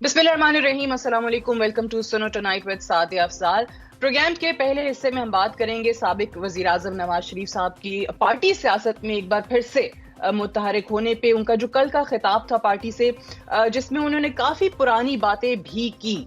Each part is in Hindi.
बिस्मिल्लाहिर्रहमानिर्रहीम, अस्सलाम वालेकुम। Welcome to Suno tonight with Sadia Afzal. Program के पहले हिस्से में हम बात करेंगे साबिक वजीर आजम नवाज शरीफ साहब की पार्टी सियासत में एक बार फिर से मुतहरिक होने पे। उनका जो कल का खिताब था पार्टी से, जिसमें उन्होंने काफी पुरानी बातें भी की।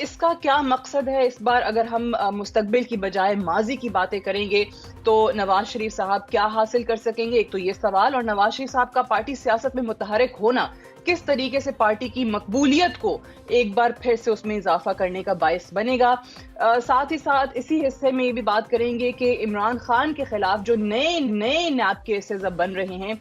इसका क्या मकसद है इस बार? अगर हम मुस्तकबिल की बजाय माजी की बातें करेंगे तो नवाज शरीफ साहब क्या हासिल कर सकेंगे, एक तो ये सवाल। और नवाज शरीफ साहब का पार्टी सियासत में मुतहरिक होना किस तरीके से पार्टी की मकबूलियत को एक बार फिर से उसमें इजाफा करने का बायस बनेगा। साथ ही साथ इसी हिस्से में ये भी बात करेंगे कि इमरान खान के खिलाफ जो नए नए नैब केसेस अब बन रहे हैं,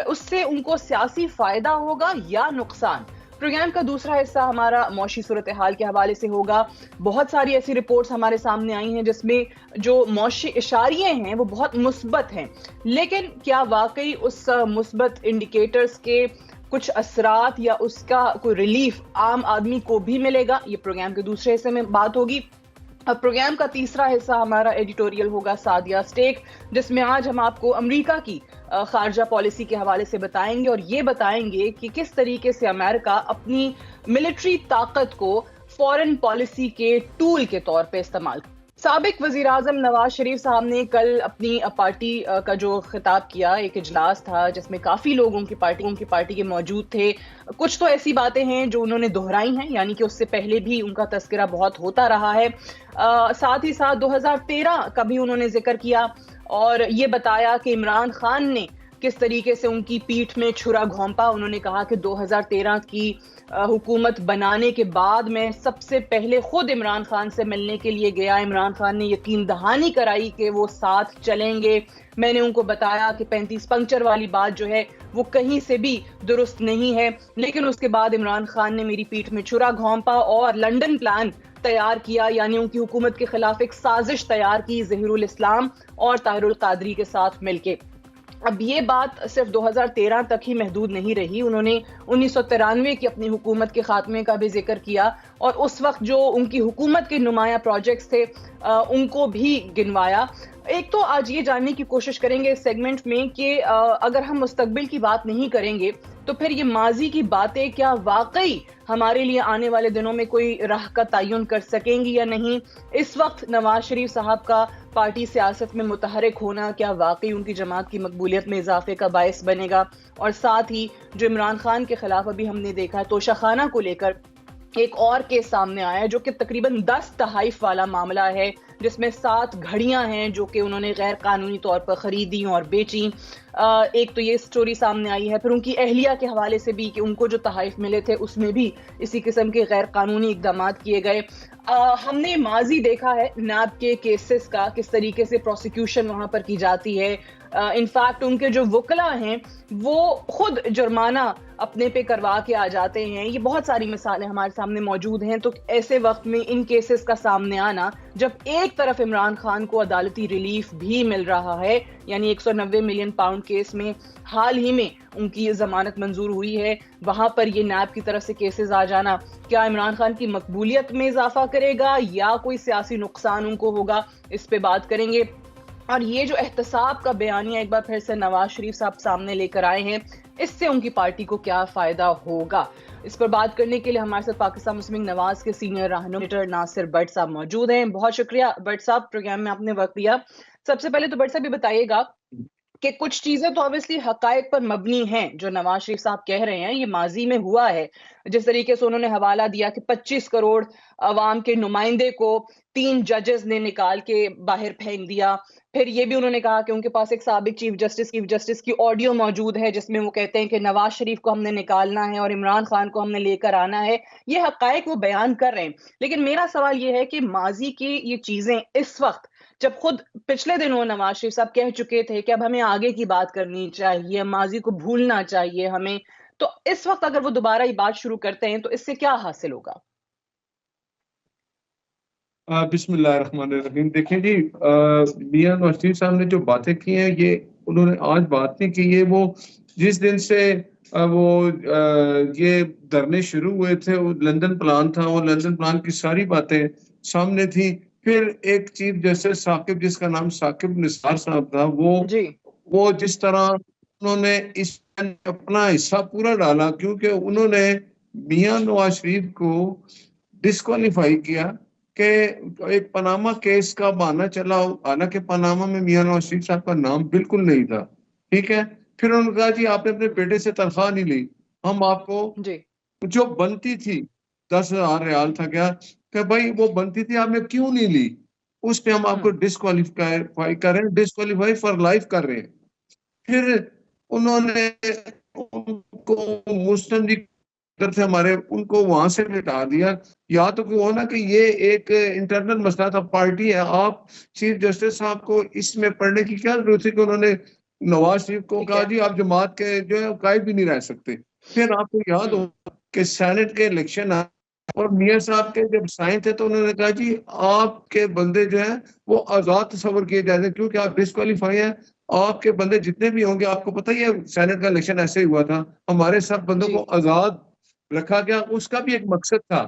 उससे उनको सियासी फायदा होगा या नुकसान। प्रोग्राम का दूसरा हिस्सा हमारा मौशी सूरत हाल के हवाले से होगा। बहुत सारी ऐसी रिपोर्ट्स हमारे सामने आई हैं जिसमें जो मौशी इशारिये हैं वो बहुत मुस्बत हैं, लेकिन क्या वाकई उस मुस्बत इंडिकेटर्स के कुछ असरात या उसका कोई रिलीफ आम आदमी को भी मिलेगा? ये प्रोग्राम के दूसरे हिस्से में बात होगी। अब प्रोग्राम का तीसरा हिस्सा हमारा एडिटोरियल होगा सादिया स्टेक, जिसमें आज हम आपको अमेरिका की खारजा पॉलिसी के हवाले से बताएंगे और ये बताएंगे कि किस तरीके से अमेरिका अपनी मिलिट्री ताकत को फॉरेन पॉलिसी के टूल के तौर पे इस्तेमाल। साबिक वजीर आजम नवाज शरीफ साहब ने कल अपनी पार्टी का जो खिताब किया, एक इजलास था जिसमें काफी लोग उनकी पार्टी के मौजूद थे। कुछ तो ऐसी बातें हैं जो उन्होंने दोहराई हैं, यानी कि उससे पहले भी उनका तस्करा बहुत होता रहा है। साथ ही साथ 2013 का भी उन्होंने जिक्र किया और ये बताया कि इमरान खान ने किस तरीके से उनकी पीठ में छुरा घोंपा। उन्होंने कहा कि 2013 की हुकूमत बनाने के बाद मैं सबसे पहले खुद इमरान खान से मिलने के लिए गया। इमरान खान ने यकीन दहानी कराई कि वो साथ चलेंगे। मैंने उनको बताया कि 35 पंक्चर वाली बात जो है वो कहीं से भी दुरुस्त नहीं है। लेकिन उसके बाद इमरान खान ने मेरी पीठ में छुरा घोंपा और लंदन प्लान तैयार किया, यानी उनकी हुकूमत के खिलाफ एक साजिश तैयार की ज़हीरुल इस्लाम और ताहिरुल कादरी के साथ मिलके। अब ये बात सिर्फ 2013 तक ही महदूद नहीं रही। उन्होंने 1993 की अपनी हुकूमत के खात्मे का भी जिक्र किया और उस वक्त जो उनकी हुकूमत के नुमाया प्रोजेक्ट्स थे उनको भी गिनवाया। एक तो आज ये जानने की कोशिश करेंगे इस सेगमेंट में कि अगर हम मुस्तकबिल की बात नहीं करेंगे तो फिर ये माजी की बातें क्या वाकई हमारे लिए आने वाले दिनों में कोई राह का तयन कर सकेंगी या नहीं। इस वक्त नवाज शरीफ साहब का पार्टी सियासत में मुतहरिक होना क्या वाकई उनकी जमात की मकबूलियत में इजाफे का बायस बनेगा। और साथ ही जो इमरान खान के खिलाफ अभी हमने देखा है तोशाखाना को लेकर एक और केस सामने आया है जो कि तकरीबन 10 तहाइफ वाला मामला है, जिसमें 7 घड़ियां हैं जो कि उन्होंने गैर कानूनी तौर पर खरीदी और बेची। एक तो ये स्टोरी सामने आई है, फिर उनकी अहलिया के हवाले से भी कि उनको जो तहाइफ मिले थे उसमें भी इसी किस्म के गैर कानूनी इकदाम किए गए। हमने माजी देखा है नैब के केसेस का, किस तरीके से प्रोसिक्यूशन वहां पर की जाती है। इनफैक्ट उनके जो वकला हैं वो खुद जुर्माना अपने पे करवा के आ जाते हैं। ये बहुत सारी मिसालें हमारे सामने मौजूद हैं। तो ऐसे वक्त में इन केसेस का सामने आना, जब एक तरफ इमरान खान को अदालती रिलीफ भी मिल रहा है, यानी 190 मिलियन पाउंड केस में हाल ही में उनकी जमानत मंजूर हुई है, वहां पर ये नैब की तरफ से केसेस आ जाना क्या इमरान खान की मकबूलियत में इजाफा करेगा या कोई सियासी नुकसान उनको होगा, इस पे बात करेंगे। और ये जो एहतसाब का बयानिया एक बार फिर से नवाज शरीफ साहब सामने लेकर आए हैं, इससे उनकी पार्टी को क्या फायदा होगा, इस पर बात करने के लिए हमारे साथ पाकिस्तान मुस्लिम नवाज के सीनियर रहनुमा नासिर भट्ट साहब मौजूद हैं। बहुत शुक्रिया भट्ट साहब, प्रोग्राम में आपने वक्त दिया। सबसे पहले तो भट्ट साहब ये बताइएगा कि कुछ चीजें तो ऑब्वियसली हकायक पर मबनी हैं जो नवाज शरीफ साहब कह रहे हैं, ये माजी में हुआ है। जिस तरीके से उन्होंने हवाला दिया कि 25 करोड़ अवाम के नुमाइंदे को 3 जजेस ने निकाल के बाहर फेंक दिया। फिर ये भी उन्होंने कहा कि उनके पास एक साबिक चीफ जस्टिस की ऑडियो मौजूद है जिसमें वो कहते हैं कि नवाज शरीफ को हमने निकालना है और इमरान खान को हमने लेकर आना है। ये हकायक वो बयान कर रहे हैं, लेकिन मेरा सवाल ये है कि माजी की ये चीजें इस वक्त, जब खुद पिछले दिनों नवाज शरीफ साहब कह चुके थे कि अब हमें आगे की बात करनी चाहिए, माजी को भूलना चाहिए हमें, तो इस वक्त अगर वो दोबारा ये बात शुरू करते हैं तो इससे क्या हासिल होगा? बिस्मिल्लाहिर्रहमानिर्रहीम। देखें जी, मियां नवाज शरीफ साहब ने जो बातें की हैं ये उन्होंने आज बात नहीं की। ये वो जिस दिन से ये धरने शुरू हुए थे, वो लंदन प्लान था, वो लंदन प्लान की सारी बातें सामने थी। फिर एक चीफ जस्टिस साकिब, जिसका नाम साकिब निसार साहब था, वो जिस तरह उन्होंने इस अपना हिस्सा पूरा डाला, क्योंकि उन्होंने मियां नवाज शरीफ को डिस्क्वालीफाई किया कि एक पनामा केस का बहाना चला, हालांकि पनामा में मियां नवाज शरीफ साहब का नाम बिल्कुल नहीं था, ठीक है। फिर उन्होंने कहा जी आपने अपने बेटे से तनख्वाह नहीं ली, हम आपको जो बनती थी 10,000 रियाल था क्या, कि भाई वो बनती थी आपने क्यों नहीं ली, उस पे हम आपको डिस्क्वालीफाई कर रहे हैं, डिस्क्वालीफाई फॉर लाइफ कर रहे हैं। फिर उन्होंने उनको मुस्लिम लीग से हमारे उनको वहां से हटा दिया। या तो क्यों हो ना कि ये एक इंटरनल मसला था, पार्टी है, आप चीफ जस्टिस साहब को इसमें पढ़ने की क्या जरूरत थी कि उन्होंने नवाज शरीफ को कहा जी आप जमात के जो है कायद भी नहीं रह सकते। फिर आपको याद हो कि सेनेट के इलेक्शन और मियां साहब के जब साइन थे तो उन्होंने कहा जी आपके बंदे जो है वो आजाद तस्वर किए जाते हैं क्योंकि आप डिस्क्वालीफाई है, आपके बंदे जितने भी होंगे, आपको पता ही है सेनेट का इलेक्शन ऐसे ही हुआ था, हमारे सब बंदों को आजाद रखा गया। उसका भी एक मकसद था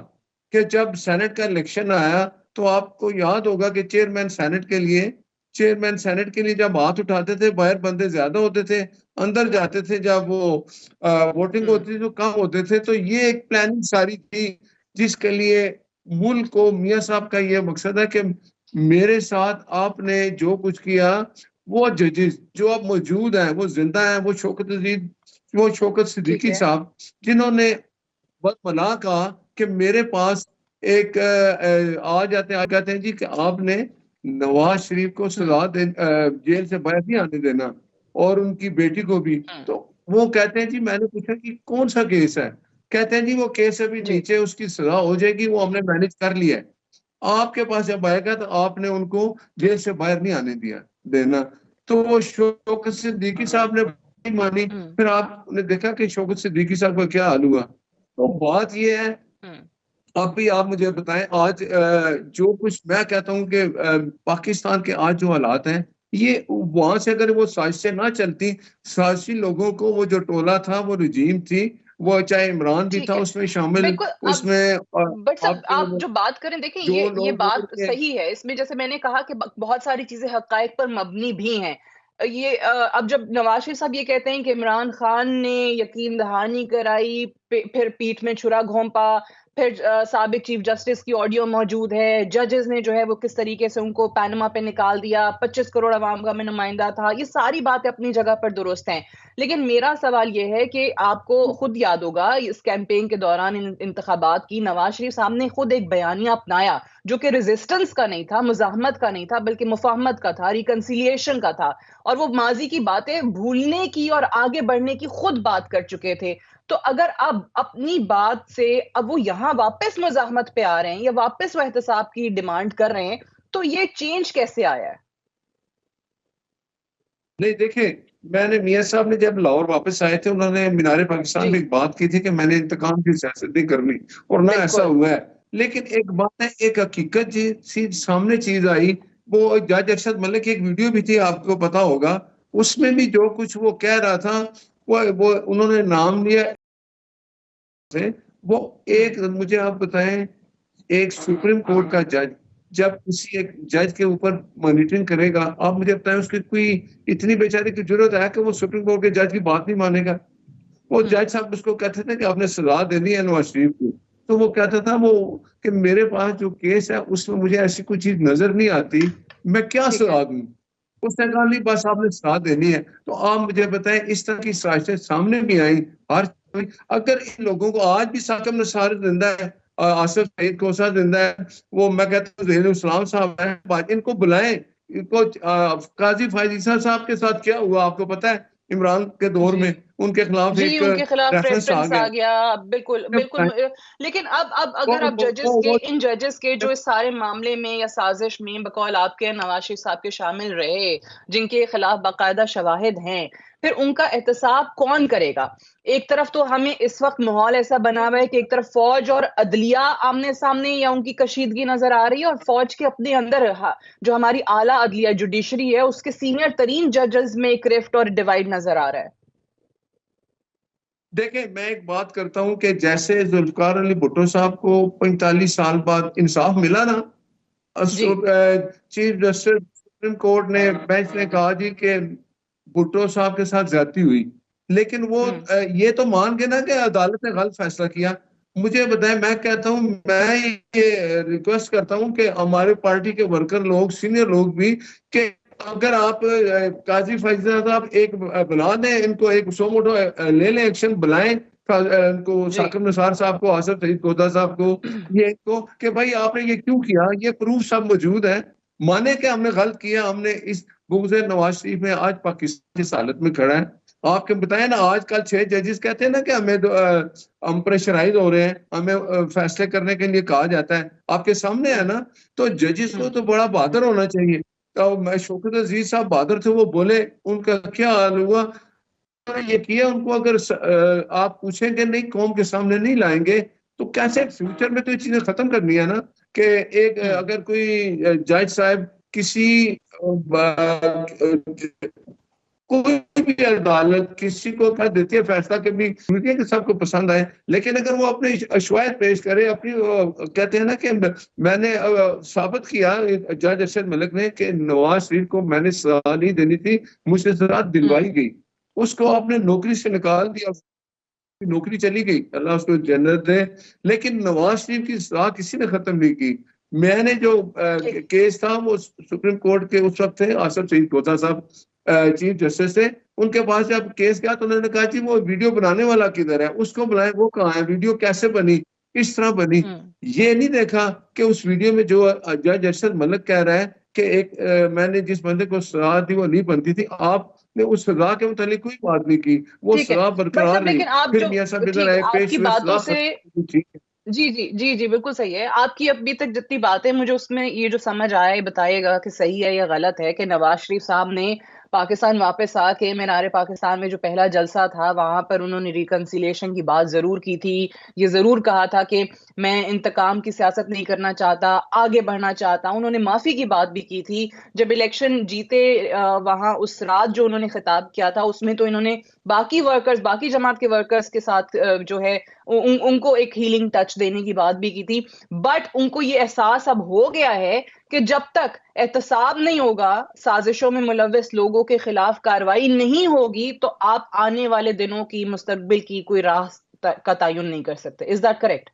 कि जब सेनेट का इलेक्शन आया तो आपको याद होगा कि चेयरमैन सेनेट के लिए जब हाथ उठाते थे बाहर बंदे ज्यादा होते थे, अंदर जाते थे जब वो वोटिंग होती थी तो कम होते थे। तो ये एक प्लानिंग सारी थी जिसके लिए मुल्क को, मियां साहब का ये मकसद है कि मेरे साथ आपने जो कुछ किया, वो जजेस जो अब मौजूद हैं वो जिंदा हैं, वो शौकत सिद्दीकी साहब जिन्होंने बस मना कहा कि मेरे पास एक आ जाते हैं, कहते हैं जी कि आपने नवाज शरीफ को सजा जेल से बाहर नहीं आने देना और उनकी बेटी को भी। तो वो कहते हैं जी, मैंने पूछा कि कौन सा केस है, कहते हैं जी वो केस अभी नीचे उसकी सजा हो जाएगी, वो हमने मैनेज कर लिया है, आपके पास जब आएगा तो आपने उनको जेल से बाहर नहीं आने देना। तो वो शौकत सिद्दीकी साहब ने मानी। फिर आपने देखा कि शौकत सिद्दीकी साहब का क्या हाल हुआ। तो बात ये है, अब भी आप मुझे बताएं आज जो कुछ मैं कहता हूं कि पाकिस्तान के आज जो हालात हैं, ये वहां से अगर वो साजिशें ना चलती, साजिशी लोगों को वो जो टोला था, वो रजीम थी, वो चाहे इमरान भी था उसमें शामिल, उसमें बट सब आप जो बात करें, देखिए ये बात सही है। इसमें जैसे मैंने कहा कि बहुत सारी चीजें हकायक पर मबनी भी हैं। ये अब जब नवाज शरीफ साहब ये कहते हैं कि इमरान खान ने यकीन दहानी कराई, फिर पीठ में छुरा घोंपा, फिर साबिक चीफ जस्टिस की ऑडियो मौजूद है, जजेस ने जो है वो किस तरीके से उनको पैनमा पे निकाल दिया, 25 करोड़ अवाम का में नुमाइंदा था, ये सारी बातें अपनी जगह पर दुरुस्त हैं। लेकिन मेरा सवाल ये है कि आपको खुद याद होगा इस कैंपेन के दौरान, इंतखाबात की, नवाज शरीफ साहब ने खुद एक बयानिया अपनाया जो कि रेजिस्टेंस का नहीं था, मुजाहमत का नहीं था, बल्कि मुफाहमत का था, रिकंसिलिएशन का था। और वो माजी की बातें भूलने की और आगे बढ़ने की खुद बात कर चुके थे। तो अगर अब अपनी बात से अब वो यहां वापस मुजाहमत पे आ रहे हैं या वापस वो एहतसाब की डिमांड कर रहे हैं, तो ये चेंज कैसे आया है? नहीं देखिए, मैंने मियां साहब ने जब लाहौर वापस आए थे, उन्होंने मीनारे पाकिस्तान में एक बात की थी कि मैंने इंतकाम की सियासत नहीं करनी, और ना ऐसा हुआ है। लेकिन एक बात है, एक हकीकत जी सामने चीज आई, वो जज अरशद मलिक की एक वीडियो भी थी, आपको पता होगा, उसमें भी जो कुछ वो कह रहा था, वो उन्होंने नाम लिया से। वो एक, मुझे आप बताएं, एक सुप्रीम कोर्ट का जज जब किसी एक जज के ऊपर मॉनिटरिंग करेगा, आप मुझे बताएं उसकी कोई इतनी बेचारी की जरूरत है कि वो सुप्रीम कोर्ट के जज की बात नहीं मानेगा। वो जज साहब उसको कहते थे कि आपने सजा देनी है नवाज शरीफ को, तो वो कहता था वो कि मेरे पास जो केस है उसमें मुझे ऐसी कोई चीज नजर नहीं आती, मैं क्या सजा दूं। उसने कहा नहीं, बस आपने सजा देनी है। तो आप मुझे बताएं, इस तरह की साजिशें सामने भी आई हर, अगर इन लोगों को आज भी साकिब निसार जिंदा है, आसिफ सईद कोसा जिंदा है, वो मैं कहता हूँ ज़हीनुल इस्लाम साहब है, इनको बुलाएं। इनको काजी फायद ईसा साहब के साथ क्या हुआ आपको पता है, इमरान के दौर में उनके खिलाफ एक उनके खिलाफ रेफरेंस आ गया। बिल्कुल बिल्कुल। लेकिन अब अगर आप इन जजेस के जो इस सारे मामले में या साजिश में बकौल आपके नवाज शरीफ साहब के शामिल रहे, जिनके खिलाफ बाकायदा शवाहिद हैं, फिर उनका एहतसाब कौन करेगा? एक तरफ तो हमें इस वक्त माहौल ऐसा बना हुआ है कि एक तरफ फौज और अदलिया आमने सामने या उनकी कशीदगी नजर आ रही है, और फौज के अपने अंदर जो हमारी आला अदलिया जुडिशरी है उसके सीनियर तरीन जजेस में एक रिफ्ट और डिवाइड नजर आ रहा है। देखिए, मैं एक बात करता हूं कि जैसे जुल्फकार अली भुट्टो साहब को 45 साल बाद इंसाफ मिला ना, चीफ जस्टिस सुप्रीम कोर्ट ने, बेंच ने कहा जी कि भुट्टो साहब के साथ ज्यादती हुई, लेकिन वो ये तो मान के ना कि अदालत ने गलत फैसला किया, मुझे बताएं, मैं कहता हूं, मैं ये रिक्वेस्ट करता हूं कि हमारे पार्टी के वर्कर लोग, सीनियर लोग भी, कि अगर आप काजी फैजल साहब एक बुला दें इनको, एक सो मोटो ले लें, एक्शन बुलाएं इनको, जी। साकिब निसार साहब को, आसिफ सईद गोदा साहब को, ये को कि भाई आपने ये क्यों किया, ये प्रूफ सब मौजूद है, माने कि हमने गलत किया, हमने इस बुग़्ज़ नवाज शरीफ में आज पाकिस्तान इस हालत में खड़ा है। आपके बताया ना, आजकल 6 जजेस कहते हैं ना कि हम प्रेशराइज हो रहे हैं, हमें फैसले करने के लिए कहा जाता है, आपके सामने है ना। तो जजेस को तो बड़ा बहादुर होना चाहिए। तो मैं, शौकत अजीज साहब बहादुर थे, वो बोले, उनका क्या हाल हुआ, उन्होंने ये किया। उनको अगर आप पूछेंगे नहीं, कौम के सामने नहीं लाएंगे, तो कैसे फ्यूचर में तो ये चीजें खत्म करनी है ना। कि एक अगर कोई जज साहब किसी कोई भी अदालत किसी को कह देती है फैसला, के भी जरूरी है कि सबको पसंद आए, लेकिन अगर वो अपने अशवायत पेश करे, अपनी कहते हैं ना कि मैंने साबित किया जज अरशद मलिक ने कि नवाज शरीफ को मैंने सजा नहीं देनी थी, मुझसे सजा दिलवाई गई, उसको आपने नौकरी से निकाल दिया, नौकरी चली गई, अल्लाह उसको जन्नत दे। लेकिन नवाज शरीफ की सजा किसी ने खत्म नहीं की। मैंने जो केस था वो सुप्रीम कोर्ट के उस वक्त थे आसिफ सईद गोता साहब चीफ जस्टिस थे, उनके पास जब केस गया तो उन्होंने कहा जी वो वीडियो बनाने वाला किधर है, उसको बुलाए, वो कहाँ है, वीडियो कैसे बनी, किस तरह बनी। ये नहीं देखा कि उस वीडियो में जो जज अरशद मलिक कह रहा है कि एक मैंने जिस बंदे को सजा दी वो नहीं बनती थी, आपने उस सजा के मुतालिक कोई बात नहीं की, वो ठीक है सजा भाई बरकरार साहब, रही। लेकिन आप फिर जो, मियां साहब इधर ठीक है, आए, पेश आपकी हुए, बातों सजा से, खत्म हुई, ठीक है। जी जी जी जी, बिल्कुल सही है आपकी। अभी तक जितनी बातें मुझे उसमें ये जो समझ आया, ये बताइएगा कि सही है या गलत है कि नवाज शरीफ साहब ने पाकिस्तान वापस आके मीनार पाकिस्तान में जो पहला जलसा था वहां पर उन्होंने रिकंसिलिएशन की बात जरूर की थी। ये जरूर कहा था कि मैं इंतकाम की सियासत नहीं करना चाहता, आगे बढ़ना चाहता। उन्होंने माफी की बात भी की थी जब इलेक्शन जीते। वहां उस रात जो उन्होंने खिताब किया था उसमें तो इन्होंने बाकी वर्कर्स, बाकी जमात के वर्कर्स के साथ जो है उनको एक हीलिंग टच देने की बात भी की थी। बट उनको ये एहसास अब हो गया है कि जब तक एहतसाब नहीं होगा, साजिशों में मुलव्वस लोगों के खिलाफ कार्रवाई नहीं होगी, तो आप आने वाले दिनों की, मुस्तकबिल की कोई राह का तयन नहीं कर सकते। Is that correct?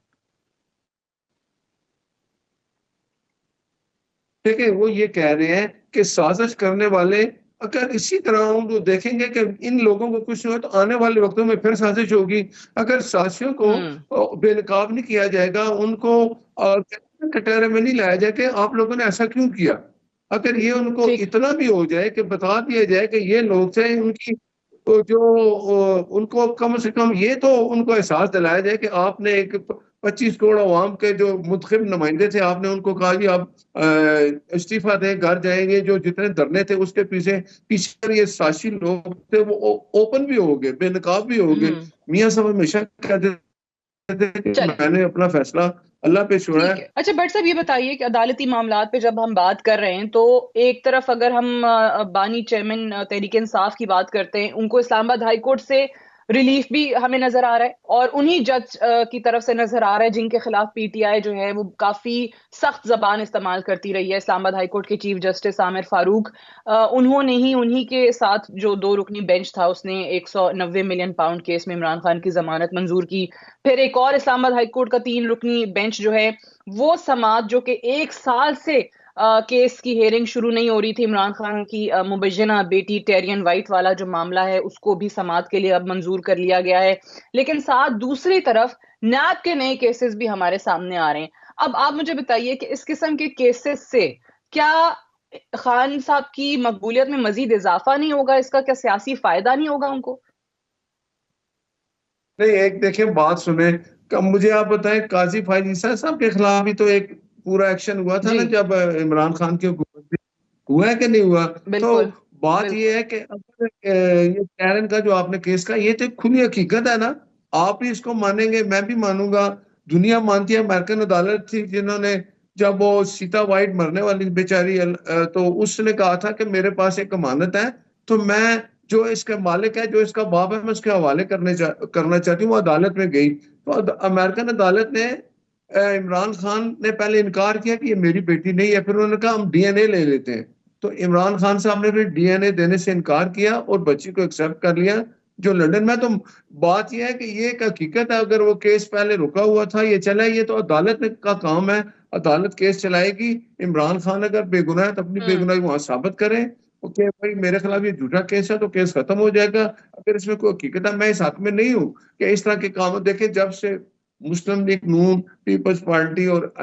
देखिए, वो ये कह रहे हैं कि साजिश करने वाले अगर इसी तरह हम तो देखेंगे कि इन लोगों को कुछ नहीं हो, तो आने वाले वक्तों में फिर साजिश होगी। अगर साजिशों को हम्म। बेनकाब नहीं किया जाएगा, उनको कटहरे में नहीं लाया जाए कि आप लोगों ने ऐसा क्यों किया, अगर ये उनको ठीक। इतना भी हो जाए कि बता दिया जाए कि ये लोग थे, उनकी तो जो उनको कम से कम ये तो उनको एहसास दिलाया जाए कि आपने एक 25 करोड़ अवाम के जो मुंतखब नुमाइंदे थे, आपने उनको कहा कि आप इस्तीफा दें, घर जाएंगे। जो जितने धरने थे उसके पीछे पीछे ये साजिशी लोग थे, वो ओपन भी हो गए, बेनकाब भी हो गए। हम्म। मियां साहब हमेशा कहते थे कि चले, मैंने अपना फैसला अल्लाह पे छोड़ा ठीक है। है। अच्छा भट्ट साहब, ये बताइए कि अदालती मामलात पे जब हम बात कर रहे हैं तो एक तरफ अगर हम बानी चेयरमैन तहरीक इंसाफ की बात करते हैं, उनको इस्लामाबाद हाई कोर्ट से रिलीफ भी हमें नजर आ रहा है, और उन्हीं जज की तरफ से नजर आ रहा है जिनके खिलाफ पीटीआई जो है वो काफी सख्त जबान इस्तेमाल करती रही है। इस्लामाबाद हाई कोर्ट के चीफ जस्टिस आमिर फारूक, उन्होंने ही, उन्हीं के साथ जो 2 रुकनी बेंच था उसने 190 मिलियन पाउंड केस में इमरान खान की जमानत मंजूर की। फिर एक और इस्लामाबाद हाई कोर्ट का 3 रुकनी बेंच जो है वो समात, जो कि 1 साल से केस की हेयरिंग शुरू नहीं हो रही थी, इमरान खान की मुबैना बेटी टेरियन वाइट वाला जो मामला है उसको भी समात के लिए अब मंजूर कर लिया गया है। लेकिन साथ दूसरी तरफ नैब के नए केसेस भी हमारे सामने आ रहे हैं। अब आप मुझे बताइए कि इस किस्म के केसेस से क्या खान साहब की मकबूलियत में मजीद इजाफा नहीं होगा? इसका क्या सियासी फायदा नहीं होगा उनको? नहीं, एक देखिए बात सुने, मुझे आप बताएं, काजी फायज ईसा साहब के खिलाफ भी तो एक पूरा एक्शन हुआ था जी, ना, जब इमरान खान की हुकूमत थी। हुआ है कि नहीं हुआ? तो बिल्कुल बात ये बिल्कुल। है कि अगर ये कैरन का जो आपने केस का, ये तो खुली हकीकत है ना, आप भी इसको मानेंगे, मैं भी मानूंगा, दुनिया मानती है। अमेरिकन अदालत थी जिन्होंने, जब वो सीता वाइट मरने वाली बेचारी, तो उसने कहा था कि मेरे पास एक अमानत है, तो मैं जो इसका मालिक है, जो इसका बाप है, मैं उसके हवाले करना चाहती हूँ। वो अदालत में गई तो अमेरिकन अदालत ने इमरान खान ने पहले इनकार किया कि ये मेरी बेटी नहीं है, फिर उन्होंने कहा हम डीएनए ले लेते हैं। तो इमरान खान साहब ने फिर डीएनए देने से इनकार किया और बच्ची को एक्सेप्ट कर लिया। जो लंदन में। तो बात यह है कि ये एक हकीकत है, अगर वो केस पहले रुका हुआ था, ये चला, ये तो अदालत का काम है, अदालत केस चलाएगी। इमरान खान अगर बेगुनाह है तो अपनी बेगुनाही वहां साबित करें, ओके भाई मेरे खिलाफ ये झूठा केस है, तो केस खत्म हो जाएगा। अगर इसमें कोई हकीकत है, मैं इस हक में नहीं हूं कि इस तरह के काम देखें। जब से मुस्लिम लीग नून, पीपल्स पार्टी और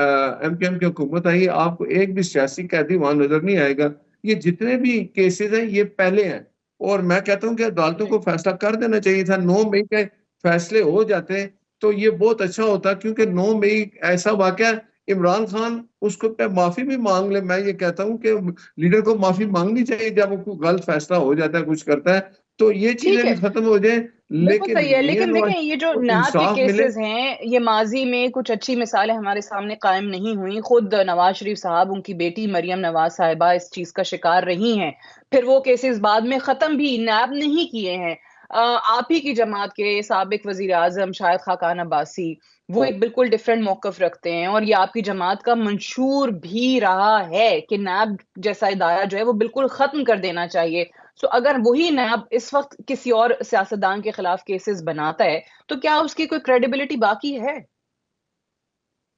एमकेएम की हुकूमत आई, आपको एक भी सियासी कैदी वहां नजर नहीं आएगा। ये जितने भी केसेस हैं ये पहले हैं, और मैं कहता हूं कि अदालतों को फैसला कर देना चाहिए था। 9 मई के फैसले हो जाते तो ये बहुत अच्छा होता, क्योंकि 9 मई ऐसा वाकया, इमरान खान उसको पे माफी भी मांग ले। मैं ये कहता हूं कि लीडर को माफी मांगनी चाहिए जब वो गलत फैसला हो जाता है, कुछ करता है, तो ये ठीक चीजें भी है, खत्म हो जाए। बिल्कुल लेकिन सही है। मियां लेकिन देखें, नवाज ये जो को नैब के इंसाफ मिले। केसेस हैं, ये माजी में कुछ अच्छी मिसालें हमारे सामने कायम नहीं हुई। खुद नवाज शरीफ साहब, उनकी बेटी मरियम नवाज साहिबा इस चीज का शिकार रही हैं। फिर वो केसेस बाद में खत्म भी नैब नहीं किए हैं। आप ही की जमात के साबिक वजीर आजम शाहिद खाकान अब्बासी, वो एक बिल्कुल डिफरेंट मौकफ रखते हैं, और ये आपकी जमात का मंशूर भी रहा है कि नैब जैसा इदारा जो है वो बिल्कुल खत्म कर देना चाहिए। सो अगर वही नैब इस वक्त किसी और सियासतदान के खिलाफ केसेस बनाता है, तो क्या उसकी कोई क्रेडिबिलिटी बाकी है?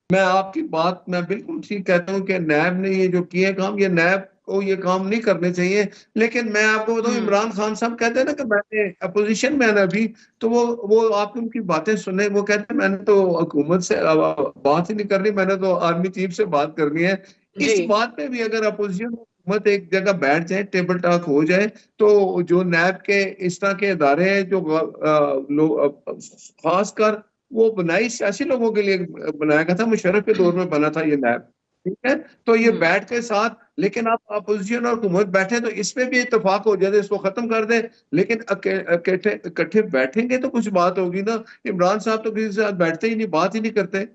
मैं आपकी बात मैं बिल्कुल ठीक कहता हूँ कि नैब ने ये जो किए काम, ये नैब को ये काम नहीं करने चाहिए। लेकिन मैं आपको बताऊं, हम्म। इमरान खान साहब कहते हैं ना कि मैंने अपोजिशन में है ना अभी, तो वो आप उनकी बातें सुने, वो कहते हैं मैंने तो हुकूमत से बात ही नहीं करनी, मैंने तो आर्मी चीफ से बात करनी है। जी। इस बात पे भी अगर अपोजिशन हुकूमत एक जगह बैठ जाए, टेबल टॉक हो जाए, तो जो नैब के इस तरह के इदारे हैं जो लोग, खासकर वो बनाई सियासी लोगों के लिए बनाया गया था, मुशर्रफ के दौर में बना था ये नैब, ठीक है। तो ये हम्म। बैठ के साथ, लेकिन आप अपोजिशन और हुकूमत बैठे तो इसमें भी इत्तेफाक हो जाए, इसको खत्म कर दे। लेकिन इकट्ठे बैठेंगे तो कुछ बात होगी ना। इमरान साहब तो किसी के साथ बैठते ही नहीं, बात ही नहीं करते।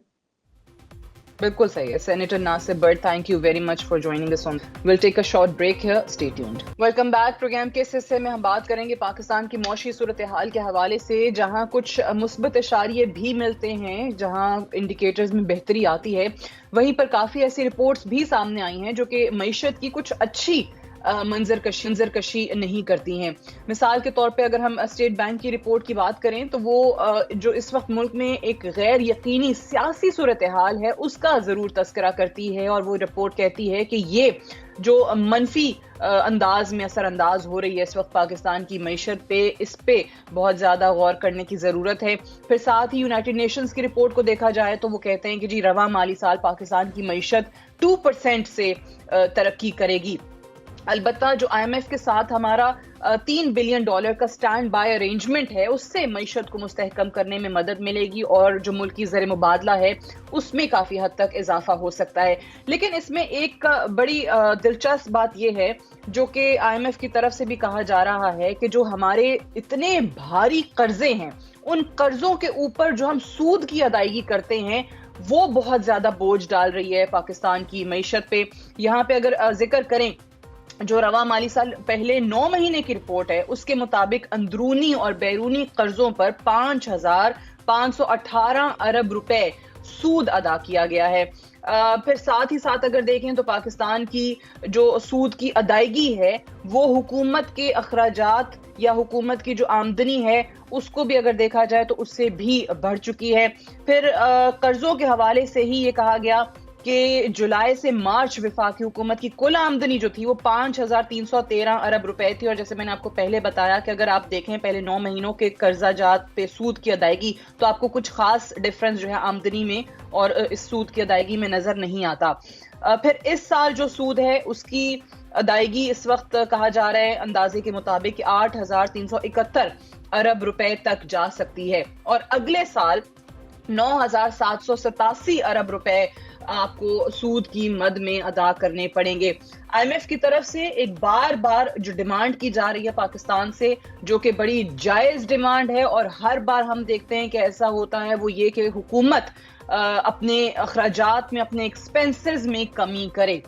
बिल्कुल सही है। Senator Nasir Butt, thank you very much for joining us on. Will take a short break here, stay tuned. Welcome back. Program के इस हिस्से में हम बात करेंगे पाकिस्तान की मौशी सूरत हाल के हवाले से, जहां कुछ मुस्बत इशारे भी मिलते हैं, जहां इंडिकेटर्स में बेहतरी आती है। वहीं पर काफी ऐसी रिपोर्ट्स भी सामने आई हैं जो कि मईशत की कुछ अच्छी मंजरकशी नहीं करती हैं। मिसाल के तौर पे अगर हम स्टेट बैंक की रिपोर्ट की बात करें, तो वो जो इस वक्त मुल्क में एक गैर यकीनी सियासी सूरत हाल है उसका जरूर तस्करा करती है, और वो रिपोर्ट कहती है कि ये जो मनफी अंदाज में असरअंदाज हो रही है इस वक्त पाकिस्तान की मईशत पे, इस पे बहुत ज्यादा गौर करने की जरूरत है। फिर साथ ही यूनाइटेड नेशंस की रिपोर्ट को देखा जाए तो वो कहते हैं कि जी रवा माली साल पाकिस्तान की मईशत 2% से तरक्की करेगी। अलबत्ता जो IMF के साथ हमारा $3 बिलियन का स्टैंड बाय अरेंजमेंट है, उससे मईशत को मुस्तहकम करने में मदद मिलेगी, और जो मुल्क की ज़र मुबादला है उसमें काफ़ी हद तक इजाफा हो सकता है। लेकिन इसमें एक बड़ी दिलचस्प बात यह है, जो कि IMF की तरफ से भी कहा जा रहा है, कि जो हमारे इतने भारी कर्जे हैं, उन कर्जों के ऊपर जो हम सूद की अदायगी करते हैं, वो बहुत ज्यादा बोझ डाल रही है पाकिस्तान की मईशत पे। यहाँ पे अगर जिक्र करें, जो रवा माली साल पहले 9 महीने की रिपोर्ट है, उसके मुताबिक अंदरूनी और बैरूनी कर्जों पर 5,518 अरब रुपए सूद अदा किया गया है। फिर साथ ही साथ अगर देखें तो पाकिस्तान की जो सूद की अदायगी है, वो हुकूमत के अखराजात या हुकूमत की जो आमदनी है उसको भी अगर देखा जाए तो उससे भी बढ़ चुकी है। फिर कर्जों के हवाले से ही ये कहा गया कि जुलाई से मार्च विफाकी हुकूमत की कुल आमदनी जो थी वो 5,313 अरब रुपए थी, और जैसे मैंने आपको पहले बताया कि अगर आप देखें पहले 9 महीनों के कर्जाजात पे सूद की अदायगी, तो आपको कुछ खास डिफरेंस जो है आमदनी में और इस सूद की अदायगी में नजर नहीं आता। फिर इस साल जो सूद है उसकी अदायगी इस वक्त कहा जा रहा है अंदाजे के मुताबिक 8,371 अरब रुपए तक जा सकती है, और अगले साल 9,787 अरब रुपए आपको सूद की मद में अदा करने पड़ेंगे। IMF की तरफ से एक बार जो डिमांड की जा रही है पाकिस्तान से, जो कि बड़ी जायज डिमांड है, और हर बार हम देखते हैं कि ऐसा होता है, वो ये कि हुकूमत अपने अखराजात में, अपने एक्सपेंसेस में कमी करे।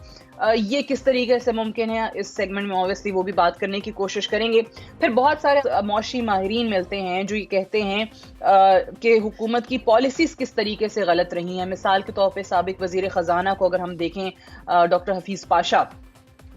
ये किस तरीके से मुमकिन है, इस सेगमेंट में ऑब्वियसली वो भी बात करने की कोशिश करेंगे। फिर बहुत सारे मौशी माहिरीन मिलते हैं जो ये कहते हैं कि हुकूमत की पॉलिसीज किस तरीके से गलत रही हैं। मिसाल के तौर पे साबिक वजीर खजाना को अगर हम देखें, डॉक्टर हफीज पाशा,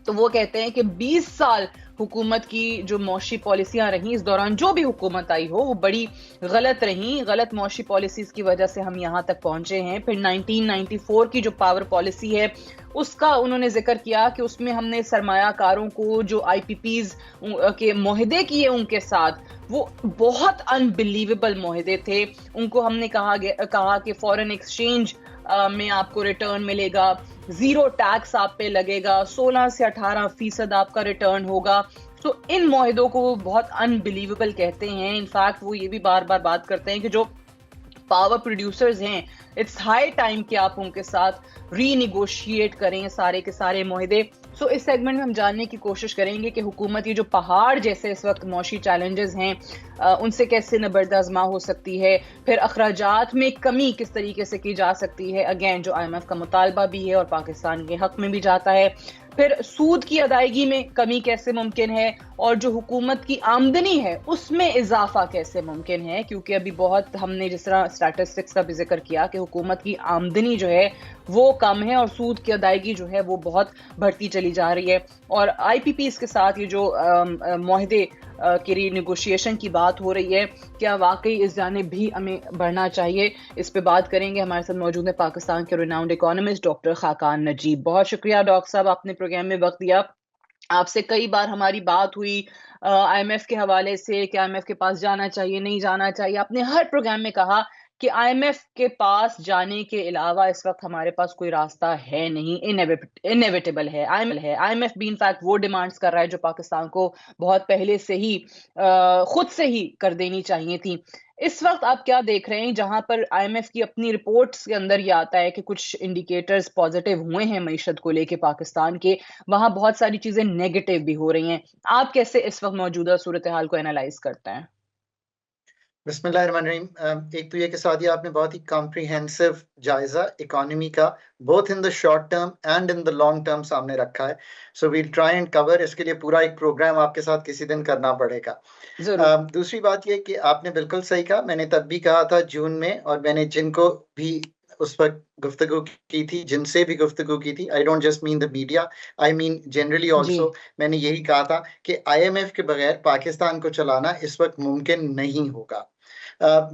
तो वो कहते हैं कि 20 साल हुकूमत की जो मौशी पॉलिसियां रही इस दौरान, जो भी हुकूमत आई हो वो बड़ी गलत रही। गलत मौशी पॉलिसीज की वजह से हम यहाँ तक पहुंचे हैं। फिर 1994 की जो पावर पॉलिसी है उसका उन्होंने जिक्र किया कि उसमें हमने सरमायाकारों को जो आईपीपीज के मुआहदे किए उनके साथ, वो बहुत अनबिलीवेबल मुआहदे थे। उनको हमने कहा कि फॉरेन एक्सचेंज में आपको रिटर्न मिलेगा, जीरो टैक्स आप पे लगेगा, 16 से 18% आपका रिटर्न होगा। तो इन मुआहदों को वो बहुत अनबिलीवेबल कहते हैं। इनफैक्ट वो ये भी बार बार बात करते हैं कि जो पावर प्रोड्यूसर्स हैं, इट्स हाई टाइम कि आप उनके साथ रीनिगोशिएट करें सारे के सारे मुआहदे। सो इस सेगमेंट में हम जानने की कोशिश करेंगे कि हुकूमत ये जो पहाड़ जैसे इस वक्त मौशी चैलेंजेस हैं उनसे कैसे नबर्दाज़मा हो सकती है। फिर अखराजात में कमी किस तरीके से की जा सकती है, अगेन जो IMF का मुतालबा भी है और पाकिस्तान के हक में भी जाता है। फिर सूद की अदायगी में कमी कैसे मुमकिन है, और जो हुकूमत की आमदनी है उसमें इजाफा कैसे मुमकिन है, क्योंकि अभी बहुत हमने जिस तरह स्टैटिस्टिक्स का भी जिक्र किया कि हुकूमत की आमदनी जो है वो कम है और सूद की अदायगी जो है वो बहुत बढ़ती चली जा रही है। और IPPs के साथ ये जो मुआहदे की रीनिगोशिएशन की बात हो रही है, क्या वाकई इस जानिब भी हमें बढ़ना चाहिए? इस पे बात करेंगे। हमारे साथ मौजूद है पाकिस्तान के renowned economist doctor Khaqan Najeeb. बहुत शुक्रिया डॉक्टर साहब, आपने प्रोग्राम में वक्त दिया। आपसे कई बार हमारी बात हुई IMF के हवाले से कि IMF के पास जाना चाहिए, नहीं जाना चाहिए। आपने हर प्रोग्राम में कहा कि IMF के पास जाने के अलावा इस वक्त हमारे पास कोई रास्ता है नहीं, इनएविटेबल है। IMF भी इनफैक्ट वो डिमांड्स कर रहा है जो पाकिस्तान को बहुत पहले से ही खुद से ही कर देनी चाहिए थी। इस वक्त आप क्या देख रहे हैं, जहां पर IMF की अपनी रिपोर्ट्स के अंदर ये आता है कि कुछ इंडिकेटर्स पॉजिटिव हुए हैं मईशत को लेके पाकिस्तान के, वहां बहुत सारी चीजें नेगेटिव भी हो रही हैं। आप कैसे इस वक्त मौजूदा सूरत हाल को एनालाइज करते हैं? बिस्मिल्लाहिर्रहमानिर्रहीम। एक तो ये कि सादिया आपने बहुत ही कॉम्प्रिहेंसिव जायजा इकोनॉमी का both in the short term and in the long term सामने रखा है। So we'll try and cover. इसके लिए पूरा एक प्रोग्राम आपके साथ किसी दिन करना पड़ेगा। दूसरी बात ये कि आपने बिल्कुल सही कहा। मैंने तब भी कहा था जून में, और मैंने जिनको भी उस वक्त गुफ्तगू की थी, जिनसे भी गुफ्तगू की थी, I don't just mean the media, I mean generally also, मैंने यही कहा था कि IMF के बगैर पाकिस्तान को चलाना इस वक्त मुमकिन नहीं होगा।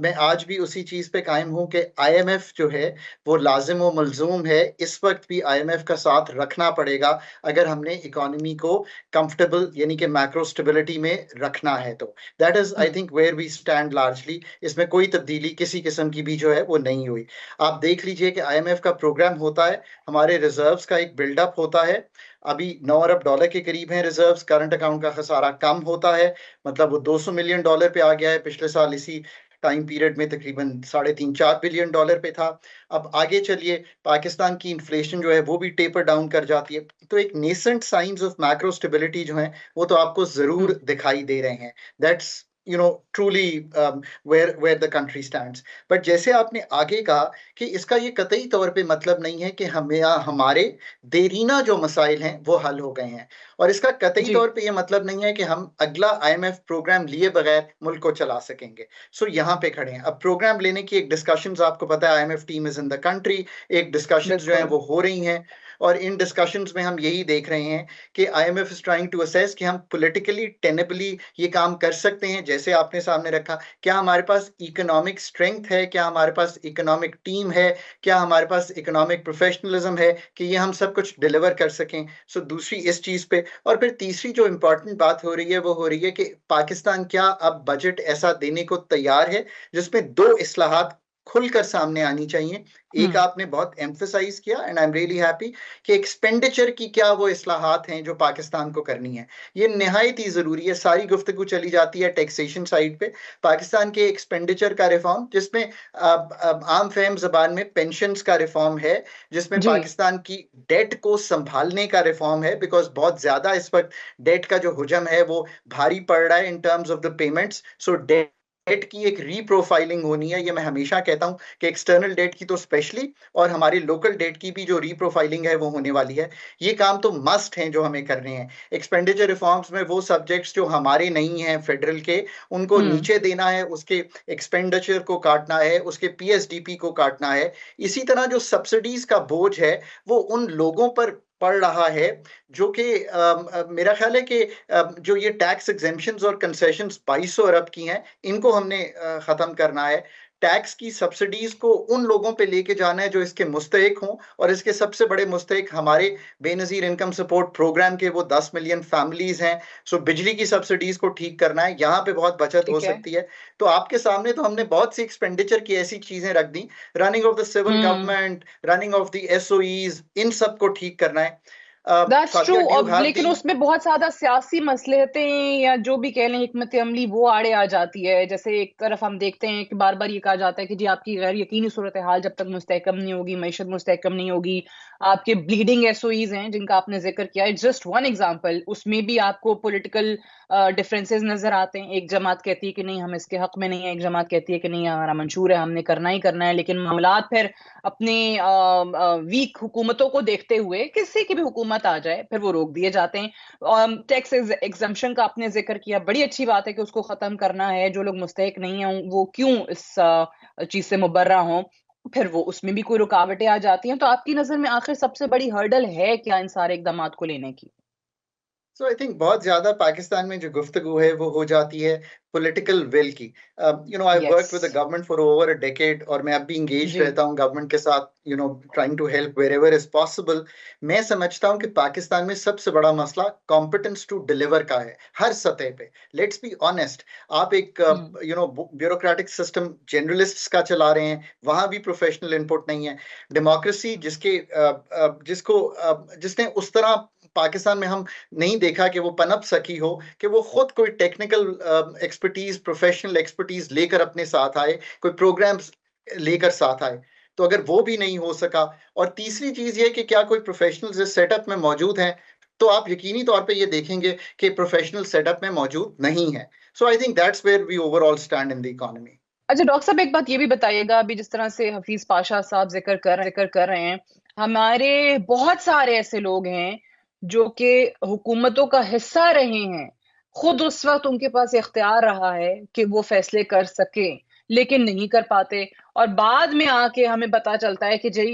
मैं आज भी उसी चीज पे कायम हूं कि IMF जो है वो लाजिम व मलजूम है। इस वक्त भी IMF का साथ रखना पड़ेगा अगर हमने इकोनॉमी को कंफर्टेबल यानी कि मैक्रो स्टेबिलिटी में रखना है। तो that is I think where we stand largely. इसमें कोई तब्दीली किसी किस्म की भी जो है वो नहीं हुई। आप देख लीजिए कि IMF का प्रोग्राम होता है, हमारे रिजर्व्स का एक बिल्डअप होता है। अभी $9 अरब के करीब हैं रिजर्व्स। करंट अकाउंट का खसारा कम होता है, मतलब वो $200 मिलियन पे आ गया है। पिछले साल इसी टाइम पीरियड में तकरीबन $3.5-4 बिलियन पे था। अब आगे चलिए, पाकिस्तान की इन्फ्लेशन जो है वो भी टेपर डाउन कर जाती है। तो एक nascent science of macro stability जो है वो तो आपको जरूर दिखाई दे रहे हैं। That's truly where the country stands। But जैसे आपने आगे कहा कि इसका ये कतई तौर पे मतलब नहीं है कि हमारे देरीना जो मसाइल हैं वो हल हो गए हैं, और इसका कतई तौर पे ये मतलब नहीं है कि हम अगला IMF प्रोग्राम लिए बगैर मुल्क को चला सकेंगे। सो यहाँ पे खड़े हैं। अब प्रोग्राम लेने की एक डिस्कशंस, आपको पता है IMF team is in the country, एक डिस्कशंस जो है वो हो रही हैं, और इन डिस्कशंस में हम यही देख रहे हैं कि IMF is trying to assess कि हम पॉलिटिकली टेनेबली ये काम कर सकते हैं। जैसे आपने सामने रखा, क्या हमारे पास इकोनॉमिक स्ट्रेंथ है, क्या हमारे पास इकोनॉमिक टीम है, क्या हमारे पास इकोनॉमिक प्रोफेशनलिज्म है कि ये हम सब कुछ डिलीवर कर सकें। सो दूसरी इस चीज पे, और फिर तीसरी जो इंपॉर्टेंट बात हो रही है वो हो रही है कि पाकिस्तान क्या अब बजट ऐसा देने को तैयार है जिसमें 2 इस्लाहात खुलकर सामने आनी चाहिए। एक आपने बहुत एम्फसाइज किया, and I am really happy, कि एक्सपेंडिचर की क्या वो इस्लाहात हैं जो पाकिस्तान को करनी है। ये निहायत ही जरूरी है। सारी गुफ्तगू चली जाती है टैक्सेशन साइड पे, पाकिस्तान के एक्सपेंडिचर का रिफॉर्म, जिसमें आम फहम जबान में पेंशन्स का रिफॉर्म है, जिसमें पाकिस्तान की डेट को संभालने का रिफॉर्म है, बिकॉज बहुत ज्यादा इस वक्त डेट का जो हुजम है वो भारी पड़ रहा है in terms of the payments. So debt की एक रीप्रोफाइलिंग होनी है। ये मैं हमेशा कहता हूं कि एक्सटर्नल डेट की तो स्पेशली, और हमारी लोकल डेट की भी जो रीप्रोफाइलिंग है वो होने वाली है। ये काम तो मस्ट हैं जो हमें करने हैं। एक्सपेंडिचर रिफॉर्म्स में वो सब्जेक्ट्स जो हमारे नहीं हैं फेडरल के, उनको नीचे देना है, उसके एक्सपेंडिचर को काटना है, उसके PSDP को काटना है। इसी तरह जो सब्सिडीज का बोझ है वो उन लोगों पर पड़ रहा है, जो कि मेरा ख्याल है कि जो ये टैक्स एग्जेम्पशंस और कंसेशंस 2200 अरब की हैं, इनको हमने खत्म करना है। टैक्स की सब्सिडीज को उन लोगों पे लेके जाना है जो इसके मुस्तहिक हों, और इसके सबसे बड़े मुस्तहिक हमारे बेनजीर इनकम सपोर्ट प्रोग्राम के वो 10 मिलियन फैमिलीज हैं। सो बिजली की सब्सिडीज को ठीक करना है, यहाँ पे बहुत बचत हो ठीक है। सकती है। तो आपके सामने तो हमने बहुत सी एक्सपेंडिचर की ऐसी चीजें रख दी, running of the civil hmm. Government, running of the SOEs, इन सब को ठीक करना है। That's true. Sadia, do you अब हैव लेकिन दी? उसमें बहुत ज्यादा सियासी मसलहतें या जो भी कह लें हिकमत अमली वो आड़े आ जाती है। जैसे एक तरफ हम देखते हैं कि बार बार ये कहा जाता है कि जी आपकी गैर यकीनी सूरत हाल जब तक मुस्तहकम नहीं होगी, मईशत मुस्तहकम नहीं होगी, आपके ब्लीडिंग एसओईज हैं जिनका आपने जिक्र किया है, जस्ट वन एग्जांपल, उसमें भी आपको पॉलिटिकल डिफरेंसेस नजर आते हैं। एक जमात कहती है कि नहीं हम इसके हक में नहीं है, एक जमात कहती है कि नहीं हमारा मंशूर है, हमने करना ही करना है। लेकिन मामलात फिर अपने वीक हुकूमतों को देखते हुए किसी की भी हुकूमत आ जाए फिर वो रोक दिए जाते हैं। टैक्स एग्जम्पशन का आपने जिक्र किया, बड़ी अच्छी बात है कि उसको खत्म करना है। जो लोग मुस्तहिक नहीं है वो क्यों इस चीज से मुबर्रा हों, फिर वो उसमें भी कोई रुकावटें आ जाती हैं। तो आपकी नजर में आखिर सबसे बड़ी हर्डल है क्या इन सारे इकदाम को लेने की? सो आई थिंक बहुत ज्यादा पाकिस्तान में जो गुफ्तगू है वो हो जाती है पॉलिटिकल विल की। I yes. Work with the government for over a decade, और मैं अब भी इंगेज जी। रहता हूँ गवर्नमेंट के साथ, trying to help wherever is possible. मैं समझता हूँ कि पाकिस्तान में सबसे बड़ा मसला कॉम्पिटेंस टू डिलीवर का है, हर सतह पे। लेट्स बी ऑनेस्ट, आप एक हम्म। ब्यूरोक्रेटिक सिस्टम जनरलिस्ट्स का चला रहे हैं, वहां भी प्रोफेशनल इनपुट नहीं है। डेमोक्रेसी जिसने उस तरह पाकिस्तान में हम नहीं देखा कि वो पनप सकी हो, कि वो खुद कोई टेक्निकल एक्सपर्टीज, प्रोफेशनल एक्सपर्टीज लेकर अपने साथ आए, कोई प्रोग्राम्स लेकर साथ आए। तो अगर वो भी नहीं हो सका, और तीसरी चीज ये कि क्या कोई प्रोफेशनल्स इस सेटअप में मौजूद हैं, तो आप यकीनी तौर पे ये देखेंगे कि प्रोफेशनल सेटअप में मौजूद नहीं है। So I think that's where we overall stand in the economy. अच्छा डॉक्टर साहब, एक बात ये भी बताइएगा, अभी जिस तरह से हफीज पाशा साहब जिक्र कर रहे हैं, हमारे बहुत सारे ऐसे लोग हैं जो कि हुकूमतों का हिस्सा रहे हैं, खुद उस वक्त उनके पास इख्तियार रहा है कि वो फैसले कर सके लेकिन नहीं कर पाते, और बाद में आके हमें पता चलता है कि जी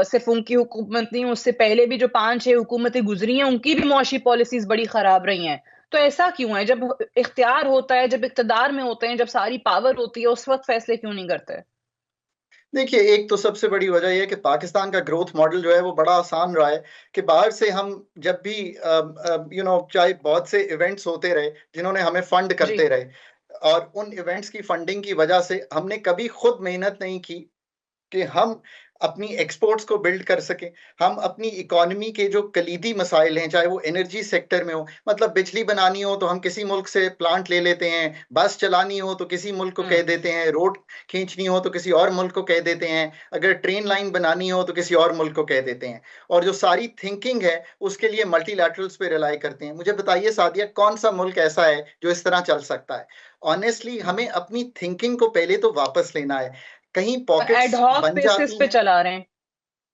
सिर्फ उनकी हुकूमत नहीं, उससे पहले भी जो 5-6 हुकूमतें गुजरी हैं उनकी भी मुआशी पॉलिसीज बड़ी खराब रही हैं। तो ऐसा क्यों है? जब इख्तियार होता है, जब इक्तदार में होते हैं, जब सारी पावर होती है, उस वक्त फैसले क्यों नहीं करते? देखिए, एक तो सबसे बड़ी वजह यह है कि पाकिस्तान का ग्रोथ मॉडल जो है वो बड़ा आसान रहा है, कि बाहर से हम जब भी चाहे बहुत से इवेंट्स होते रहे जिन्होंने हमें फंड जी। करते रहे, और उन इवेंट्स की फंडिंग की वजह से हमने कभी खुद मेहनत नहीं की कि हम अपनी एक्सपोर्ट्स को बिल्ड कर सकें। हम अपनी इकोनॉमी के जो कलीदी मसाइल हैं, चाहे वो एनर्जी सेक्टर में हो, मतलब बिजली बनानी हो तो हम किसी मुल्क से प्लांट ले लेते हैं, बस चलानी हो तो किसी मुल्क को कह हम्म। देते हैं, रोड खींचनी हो तो किसी और मुल्क को कह देते हैं, अगर ट्रेन लाइन बनानी हो तो किसी और मुल्क को कह देते हैं, और जो सारी थिंकिंग है उसके लिए मल्टीलैटरल्स पे रिलाई करते हैं। मुझे बताइए सादिया, कौन सा मुल्क ऐसा है जो इस तरह चल सकता है? ऑनेस्टली हमें अपनी थिंकिंग को पहले तो वापस लेना है। कहीं एड पॉकेट्स हॉक बन बेसिस जाती पे हैं। चला रहे हैं।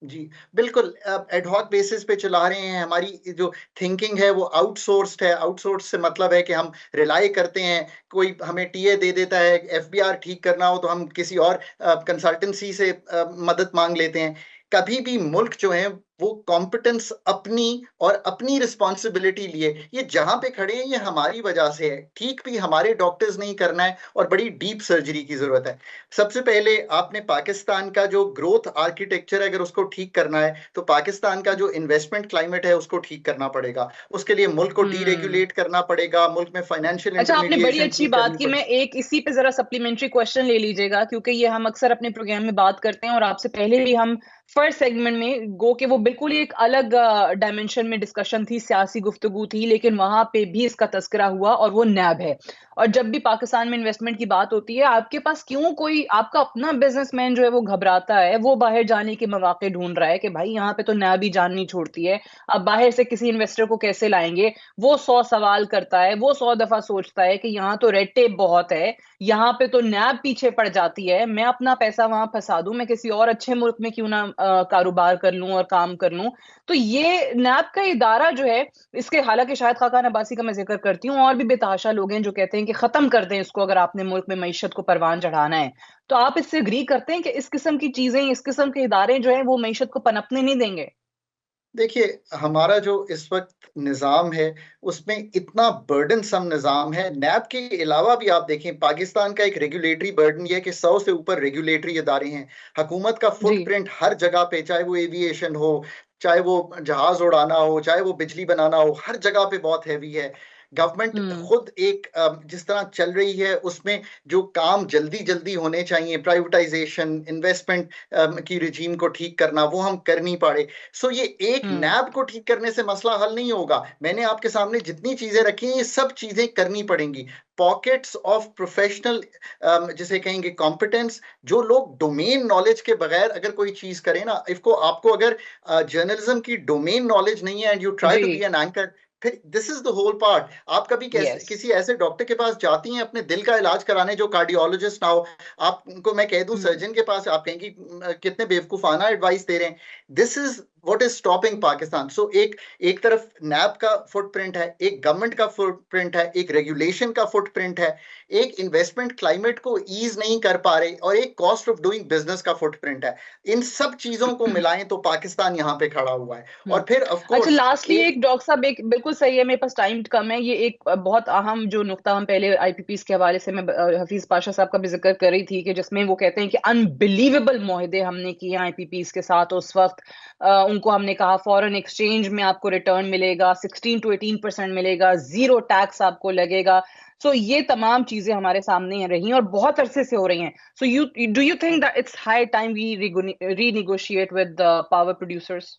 जी, बिल्कुल, एडहॉक बेसिस पे चला रहे हैं। हमारी जो थिंकिंग है वो आउटसोर्स्ड है। आउटसोर्स से मतलब है कि हम रिलाई करते हैं, कोई हमें टीए दे देता है, एफबीआर ठीक करना हो तो हम किसी और कंसल्टेंसी से मदद मांग लेते हैं। कभी भी मुल्क जो है वो कॉम्पिटेंस अपनी और अपनी रिस्पॉन्सिबिलिटी लिए, ये जहां पे खड़े हैं ये हमारी वजह से है, ठीक भी हमारे डॉक्टर्स नहीं करना है, और बड़ी डीप सर्जरी की जरूरत है। सबसे पहले आपने पाकिस्तान का जो ग्रोथ आर्किटेक्चर है, अगर उसको ठीक करना है तो पाकिस्तान का जो इन्वेस्टमेंट क्लाइमेट है उसको ठीक करना पड़ेगा। उसके लिए मुल्क को हम्म। डीरेगुलेट करना पड़ेगा, मुल्क में फाइनेंशियल अच्छा, आपने बड़ी इंटरमीडिएशन अच्छी ठीक बात करनी की। मैं पड़ेगी। एक इसी पे जरा सप्लीमेंट्री क्वेश्चन ले लीजिएगा, क्योंकि ये हम अक्सर अपने प्रोग्राम में बात करते हैं और आपसे पहले भी हम फर्स्ट सेगमेंट में गो के वो बिल्कुल ही एक अलग डायमेंशन में डिस्कशन थी, सियासी गुफ्तगू थी, लेकिन वहां पे भी इसका तस्करा हुआ, और वो नैब है। और जब भी पाकिस्तान में इन्वेस्टमेंट की बात होती है, आपके पास क्यों कोई आपका अपना बिजनेसमैन जो है वो घबराता है, वो बाहर जाने के मौके ढूंढ रहा है कि भाई यहाँ पे तो नैब ही जान नहीं छोड़ती है, अब बाहर से किसी इन्वेस्टर को कैसे लाएंगे? वो 100 सवाल करता है, वो 100 दफा सोचता है कि यहाँ तो रेड टेप बहुत है, यहाँ पे तो नैब पीछे पड़ जाती है, मैं अपना पैसा वहां फंसा दूं, मैं किसी और अच्छे मुल्क में क्यों ना कारोबार कर लूं और काम कर लूं। तो ये नैब का इदारा जो है, इसके हालांकि शायद खाकान अब्बासी का मैं जिक्र करती हूँ, और भी बेतहाशा लोग हैं जो कहते हैं कि खत्म कर दें इसको अगर आपने मुल्क में मईशत को परवान चढ़ाना है। तो आप इससे एग्री करते हैं कि इस किस्म की चीजें, इस किस्म के इदारे जो है वो मईशत को पनपने नहीं देंगे? देखिए, हमारा जो इस वक्त निज़ाम है उसमें इतना बर्डनसम निज़ाम है। नैब के अलावा भी आप देखें, पाकिस्तान का एक रेगुलेटरी बर्डन ये है कि 100 से ऊपर रेगुलेटरी इदारे हैं। हुकूमत का जी। फुटप्रिंट हर जगह पे, चाहे वो एविएशन हो, चाहे वो जहाज उड़ाना हो, चाहे वो बिजली बनाना हो, हर जगह पे बहुत हैवी है। गवर्नमेंट हम्म। खुद एक जिस तरह चल रही है उसमें जो काम जल्दी जल्दी होने चाहिए, प्राइवेटाइजेशन, इन्वेस्टमेंट की रिजीम को ठीक करना, वो हम कर नहीं पा रहे। सो ये एक हम्म। नैब को ठीक करने से मसला हल नहीं होगा। मैंने आपके सामने जितनी चीजें रखी हैं ये सब चीजें करनी पड़ेंगी। पॉकेट्स ऑफ प्रोफेशनल, जिसे कहेंगे कॉम्पिटेंस, जो लोग डोमेन नॉलेज के बगैर अगर कोई चीज करें ना, इसको आपको अगर जर्नलिज्म की डोमेन नॉलेज नहीं है एंड यू ट्राई जी। टू बी एन एंकर, फिर this is the whole part. आप कभी यस। किसी ऐसे डॉक्टर के पास जाती हैं अपने दिल का इलाज कराने, जो कार्डियोलॉजिस्ट ना हो, आपको मैं कह दूं सर्जन के पास, आप कहेंगी कितने बेवकूफाना एडवाइस दे रहे हैं। This is what is stopping Pakistan. So एक तरफ नैब का फुटप्रिंट है, एक गवर्नमेंट का फुटप्रिंट है, एक रेगुलेशन का फुटप्रिंट है, एक इन्वेस्टमेंट क्लाइमेट को ईज नहीं कर पा रहे, और एक कॉस्ट ऑफ डूइंग बिजनेस का फुटप्रिंट है। इन सब चीजों को मिलाएं तो पाकिस्तान यहाँ पे खड़ा हुआ है। और फिर ऑफ अच्छा, कोर्स लास्टली एक डॉक्टर साहब, एक बिल्कुल सही है, मेरे पास टाइम कम है, ये एक बहुत अहम जो नुक्ता हम पहले आईपीपीस के हवाले से मैं हफीज पाशा साहब का भी जिक्र कर रही थी कि जिसमें वो कहते हैं कि अनबिलीवेबल मुआहदे हमने किए आईपीपीस के साथ उस वक्त। उनको हमने कहा फॉरेन एक्सचेंज में आपको रिटर्न मिलेगा, 16 to 18% मिलेगा, जीरो टैक्स आपको लगेगा। सो ये तमाम चीजें हमारे सामने रही और बहुत अरसे से हो रही हैं। So do you think that it's high time we renegotiate with power producers?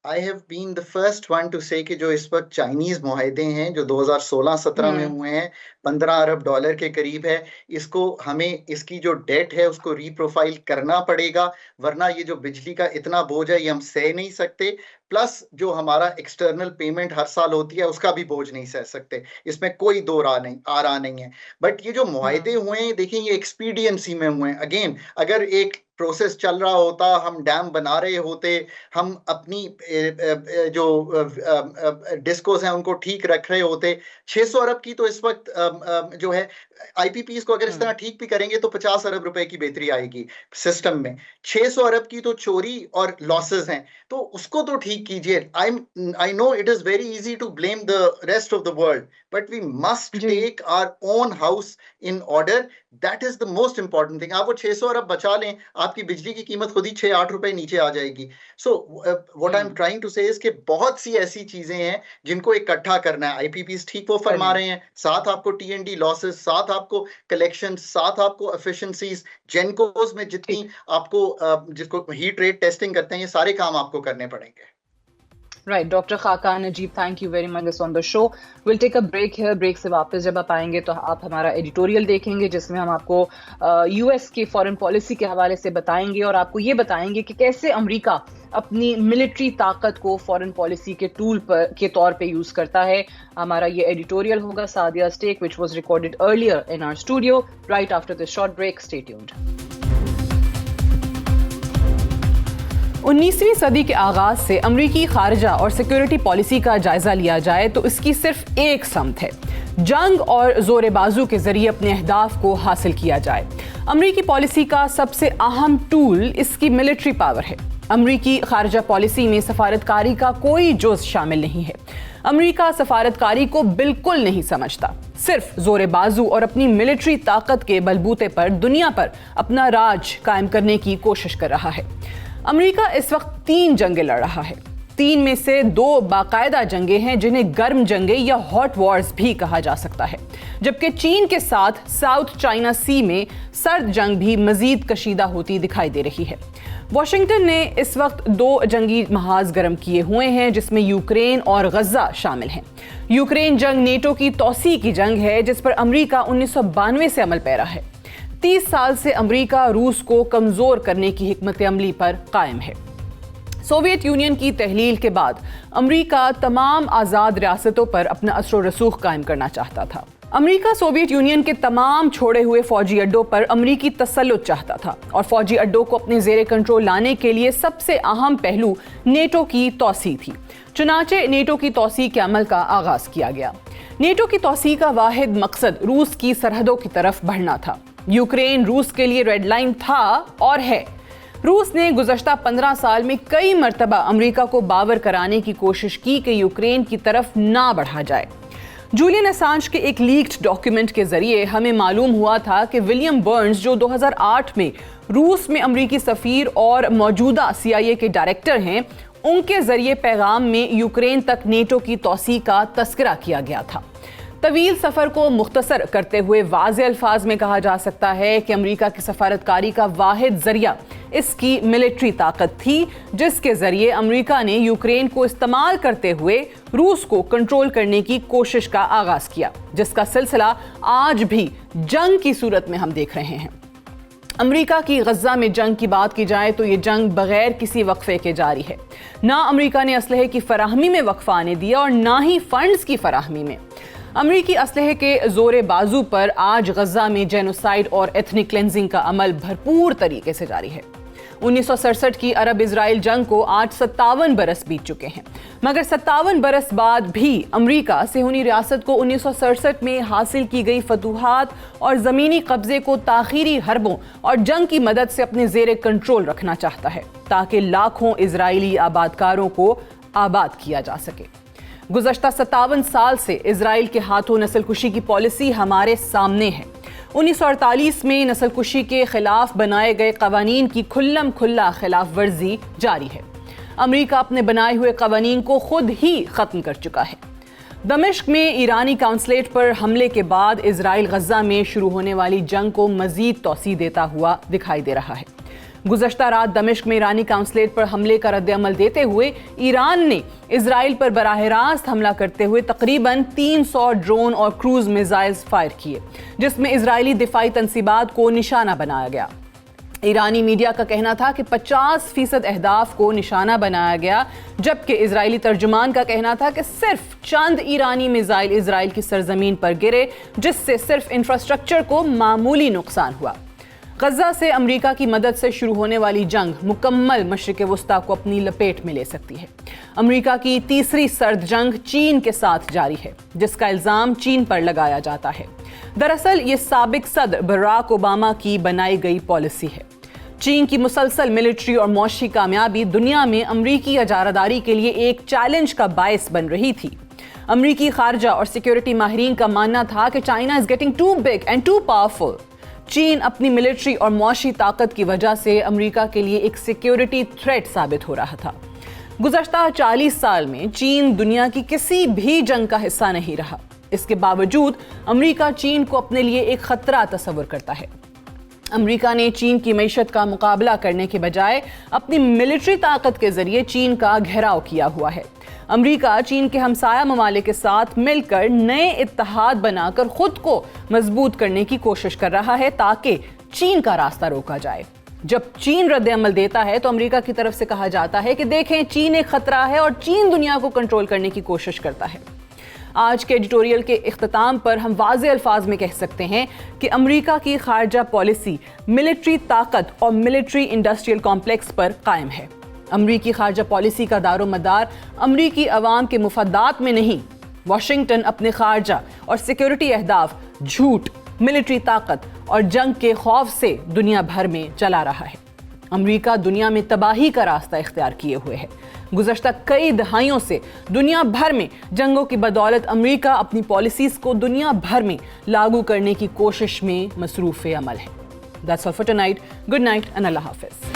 I have been the first one to say कि जो इस वक्त चाइनीज मुआहदे हैं जो 2016-17 में हुए हैं, 15 अरब डॉलर के करीब है, इसको हमें इसकी जो डेट है उसको रीप्रोफाइल करना पड़ेगा, वरना ये जो बिजली का इतना बोझ है ये हम सह नहीं सकते। प्लस जो हमारा एक्सटर्नल पेमेंट हर साल होती है उसका भी बोझ नहीं सह सकते, इसमें कोई दो राह नहीं है। बट ये जो मुआहदे हुए हैं, देखिए ये एक्सपीडियंसी में हुए हैं। अगेन, अगर एक प्रोसेस चल रहा होता, हम डैम बना रहे होते, हम अपनी जो डिस्कोस हैं उनको ठीक रख रहे होते, 600 अरब की तो इस वक्त जो है आईपीपीस को अगर इस तरह ठीक भी करेंगे तो 50 अरब रुपए की बेहतरी आएगी सिस्टम में। 600 अरब की तो चोरी और लॉसेस हैं, तो उसको तो ठीक कीजिए। I know it is very easy to blame the rest of the world, but we must जी। Take our own house in order. That is the most important thing. आप वो 600 अरब बचा लें, आपकी बिजली की कीमत खुद ही 6-8 रुपए नीचे आ जाएगी। So what I am trying to say is कि बहुत सी ऐसी चीजें हैं जिनको इकट्ठा करना है। आईपीपीस ठीक वो फरमा रहे हैं, साथ आपको टीएनडी लॉसेस, साथ आपको कलेक्शन, साथ आपको एफिशिएंसीज, जेनकोस में जितनी आपको जिसको हीट रेट टेस्टिंग करते हैं, ये सारे काम आपको करने पड़ेंगे। Right, doctor Khaqan Najeeb, thank you very much on the show. Will take a break here. Break से वापस जब आप आएंगे तो आप हमारा एडिटोरियल देखेंगे जिसमें हम आपको यूएस की फॉरेन पॉलिसी के हवाले से बताएंगे और आपको ये बताएंगे कि कैसे अमेरिका अपनी मिलिट्री ताकत को फॉरेन पॉलिसी के टूल पर के तौर पे यूज करता है। हमारा ये एडिटोरियल होगा Sadia stake, which was recorded earlier in our studio right after this short break. Stay tuned. 19वीं सदी के आगाज से अमरीकी खारजा और सिक्योरिटी पॉलिसी का जायजा लिया जाए तो इसकी सिर्फ एक समत है, जंग और जोर बाजू के जरिए अपने अहदाफ को हासिल किया जाए। अमरीकी पॉलिसी का सबसे अहम टूल इसकी मिलिट्री पावर है। अमरीकी खारजा पॉलिसी में सफारतकारी का कोई जुज़ शामिल नहीं है। अमरीका सफारतकारी को बिल्कुल नहीं समझता, सिर्फ जोर बाजू और अपनी मिलिट्री ताकत के बलबूते पर दुनिया पर अपना राज कायम करने की कोशिश कर रहा है। अमेरिका इस वक्त 3 जंगें लड़ रहा है। 3 में से 2 बाकायदा जंगें हैं जिन्हें गर्म जंगें या हॉट वॉर्स भी कहा जा सकता है, जबकि चीन के साथ साउथ चाइना सी में सर्द जंग भी मजीद कशीदा होती दिखाई दे रही है। वाशिंगटन ने इस वक्त 2 जंगी महाज गर्म किए हुए हैं जिसमें यूक्रेन और गजा शामिल हैं। यूक्रेन जंग नेटो की तौसी की जंग है जिस पर अमेरिका 1992 से अमल पैरा है। 30 साल से अमेरिका रूस को कमजोर करने की हिकमत अमली पर कायम है। सोवियत यूनियन की तहलील के बाद अमेरिका तमाम आज़ाद रियासतों पर अपना असर रसूख कायम करना चाहता था। अमेरिका सोवियत यूनियन के तमाम छोड़े हुए फौजी अड्डों पर अमेरिकी तसल्लुत चाहता था और फौजी अड्डों को अपने जेरे कंट्रोल लाने के लिए सबसे अहम पहलू नेटो की तौसी थी। चुनाचे नेटो की तौसी के अमल का आगाज किया गया। नेटो की तौसी का वाहिद मकसद रूस की सरहदों की तरफ बढ़ना था। यूक्रेन रूस के लिए रेड लाइन था और है। रूस ने गुज़श्ता 15 साल में कई मरतबा अमेरिका को बावर कराने की कोशिश की कि यूक्रेन की तरफ ना बढ़ा जाए। जूलियन असांज के एक लीक्ड डॉक्यूमेंट के जरिए हमें मालूम हुआ था कि विलियम बर्न्स, जो 2008 में रूस में अमेरिकी सफीर और मौजूदा CIA के डायरेक्टर हैं, उनके जरिए पैगाम में यूक्रेन तक नेटो की तौसीक का तस्करा किया गया था। तवील सफ़र को मुख्तसर करते हुए वाज़े अल्फाज में कहा जा सकता है कि अमेरिका की सफारतकारी का वाहिद जरिया इसकी मिलिट्री ताकत थी, जिसके जरिए अमेरिका ने यूक्रेन को इस्तेमाल करते हुए रूस को कंट्रोल करने की कोशिश का आगाज किया, जिसका सिलसिला आज भी जंग की सूरत में हम देख रहे हैं। अमेरिका की गज़ा में जंग की बात की जाए तो ये जंग बगैर किसी वक्फे के जारी है। ना अमेरिका ने असलहे की फराहमी में वक्फा आने दिया और ना ही फंड्स की फराहमी में। अमेरिकी असलहे के जोरे बाजू पर आज गज़ा में जेनोसाइड और एथनिक क्लेंजिंग का अमल भरपूर तरीके से जारी है। 1967 की अरब इजराइल जंग को आज 57 बरस बीत चुके हैं, मगर 57 बरस बाद भी अमेरिका सेहूनी रियासत को 1967 में हासिल की गई फतूहात और ज़मीनी कब्जे को ताखीरी हरबों और जंग की मदद से अपने ज़ेरे कंट्रोल रखना चाहता है, ताकि लाखों इजरायली आबादकारों को आबाद किया जा सके। गुज़श्ता 57 साल से इजराइल के हाथों नस्लकुशी की पॉलिसी हमारे सामने है। 1948 में नस्लकुशी के खिलाफ बनाए गए कवानीन की खुल्लम खुल्ला खिलाफ वर्जी जारी है। अमेरिका अपने बनाए हुए कवानीन को खुद ही ख़त्म कर चुका है। दमिश्क में ईरानी काउंसलेट पर हमले के बाद इजराइल गज़ा में शुरू होने वाली जंग को मज़ीद तौसी देता हुआ दिखाई दे रहा है। गुज़श्ता रात दमिश्क में ईरानी काउंसलेट पर हमले का रद्द-ए-अमल देते हुए ईरान ने इजराइल पर बराह रास्त हमला करते हुए तकरीबन 300 ड्रोन और क्रूज मिसाइल्स फायर किए, जिसमें इजरायली दिफाई तंसीबात को निशाना बनाया गया। ईरानी मीडिया का कहना था कि 50% अहदाफ को निशाना बनाया गया, जबकि इजरायली तर्जुमान का कहना था कि सिर्फ चंद ईरानी मिसाइल इजराइल की सरजमीन पर गिरे, जिससे सिर्फ इंफ्रास्ट्रक्चर को मामूली नुकसान हुआ। गज़ा से अमेरिका की मदद से शुरू होने वाली जंग मुकम्मल मशरिक़ वस्ता को अपनी लपेट में ले सकती है। अमेरिका की तीसरी सर्द जंग चीन के साथ जारी है, जिसका इल्ज़ाम चीन पर लगाया जाता है। दरअसल ये साबिक सदर बराक ओबामा की बनाई गई पॉलिसी है। चीन की मुसलसल मिलिट्री और मौशी कामयाबी दुनिया में अमेरिकी इजारादारी के लिए एक चैलेंज का बायस बन रही थी। अमेरिकी खारजा और सिक्योरिटी माहिरीन का मानना था कि China is getting too big and too powerful. चीन अपनी मिलिट्री और मौशी ताकत की वजह से अमेरिका के लिए एक सिक्योरिटी थ्रेट साबित हो रहा था। गुज़श्ता 40 साल में चीन दुनिया की किसी भी जंग का हिस्सा नहीं रहा। इसके बावजूद अमेरिका चीन को अपने लिए एक खतरा तस्वर करता है। अमेरिका ने चीन की मईशत का मुकाबला करने के बजाय अपनी मिलिट्री ताकत के जरिए चीन का घेराव किया हुआ है। अमेरिका चीन के हमसाया ममालिक के साथ मिलकर नए इत्तेहाद बनाकर खुद को मजबूत करने की कोशिश कर रहा है, ताकि चीन का रास्ता रोका जाए। जब चीन रद्द-ए-अमल देता है तो अमेरिका की तरफ से कहा जाता है कि देखें, चीन एक खतरा है और चीन दुनिया को कंट्रोल करने की कोशिश करता है। आज के एडिटोरियल के इख्तिताम पर हम वाज़े अल्फाज में कह सकते हैं कि अमेरिका की खारजा पॉलिसी मिलिट्री ताकत और मिलिट्री इंडस्ट्रियल कॉम्प्लेक्स पर कायम है। अमेरिकी खारजा पॉलिसी का दारोमदार अमेरिकी अवाम के मुफादात में नहीं, वाशिंगटन अपने खारजा और सिक्योरिटी अहदाफ झूठ, मिलिट्री ताकत और जंग के खौफ से दुनिया भर में चला रहा है। अमेरिका दुनिया में तबाही का रास्ता इख्तियार किए हुए है। गुज़श्ता कई दहाइयों से दुनिया भर में जंगों की बदौलत अमेरिका अपनी पॉलिसीज़ को दुनिया भर में लागू करने की कोशिश में मसरूफ़ अमल है। That's all for tonight. Good night and Allah Hafiz.